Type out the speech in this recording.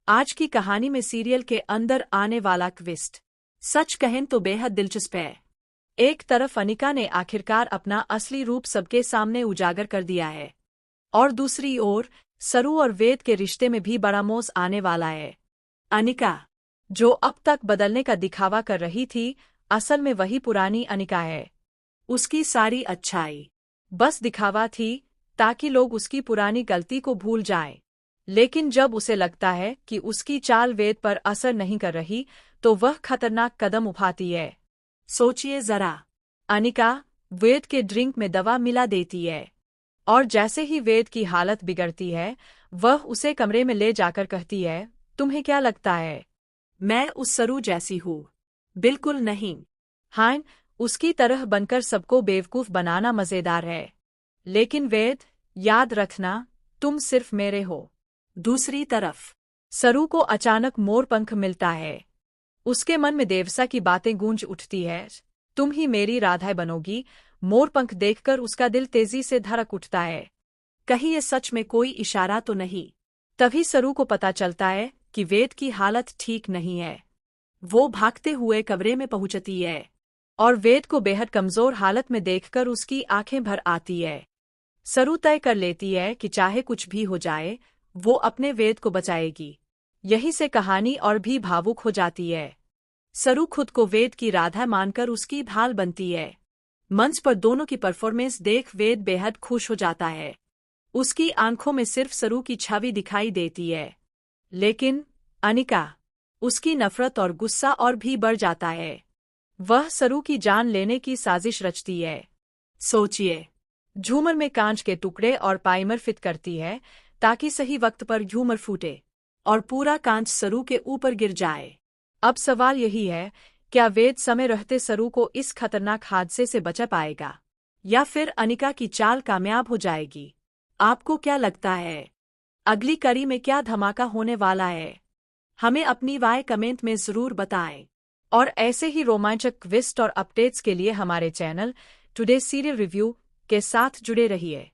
आज की कहानी में सीरियल के अंदर आने वाला ट्विस्ट सच कहें तो बेहद दिलचस्प है। एक तरफ अनिका ने आखिरकार अपना असली रूप सबके सामने उजागर कर दिया है और दूसरी ओर सरू और वेद के रिश्ते में भी बड़ा मोड़ आने वाला है। अनिका, जो अब तक बदलने का दिखावा कर रही थी, असल में वही पुरानी अनिका है। उसकी सारी अच्छाई बस दिखावा थी ताकि लोग उसकी पुरानी गलती को भूल जाएं। लेकिन जब उसे लगता है कि उसकी चाल वेद पर असर नहीं कर रही, तो वह खतरनाक कदम उठाती है। सोचिए जरा, अनिका वेद के ड्रिंक में दवा मिला देती है और जैसे ही वेद की हालत बिगड़ती है, वह उसे कमरे में ले जाकर कहती है, तुम्हें क्या लगता है मैं उस सरू जैसी हूँ? बिल्कुल नहीं। हाँ, उसकी तरह बनकर सबको बेवकूफ बनाना मजेदार है, लेकिन वेद, याद रखना, तुम सिर्फ मेरे हो। दूसरी तरफ सरू को अचानक मोरपंख मिलता है। उसके मन में देवसा की बातें गूंज उठती है, तुम ही मेरी राधा बनोगी। मोरपंख देखकर उसका दिल तेजी से धड़क उठता है। कहीं ये सच में कोई इशारा तो नहीं? तभी सरू को पता चलता है कि वेद की हालत ठीक नहीं है। वो भागते हुए कमरे में पहुंचती है और वेद को बेहद कमजोर हालत में देखकर उसकी आंखें भर आती है। सरू तय कर लेती है कि चाहे कुछ भी हो जाए, वो अपने वेद को बचाएगी। यहीं से कहानी और भी भावुक हो जाती है। सरू खुद को वेद की राधा मानकर उसकी ढाल बनती है। मंच पर दोनों की परफॉर्मेंस देख वेद बेहद खुश हो जाता है। उसकी आंखों में सिर्फ सरू की छवि दिखाई देती है। लेकिन अनिका, उसकी नफरत और गुस्सा और भी बढ़ जाता है। वह सरू की जान लेने की साजिश रचती है। सोचिए, झूमर में कांच के टुकड़े और पाइमर फिट करती है ताकि सही वक्त पर झूमर फूटे और पूरा कांच सरू के ऊपर गिर जाए। अब सवाल यही है, क्या वेद समय रहते सरू को इस खतरनाक हादसे से बचा पाएगा या फिर अनिका की चाल कामयाब हो जाएगी? आपको क्या लगता है, अगली कड़ी में क्या धमाका होने वाला है? हमें अपनी राय कमेंट में जरूर बताएं और ऐसे ही रोमांचक ट्विस्ट और अपडेट्स के लिए हमारे चैनल टुडे सीरियल रिव्यू के साथ जुड़े रहिए।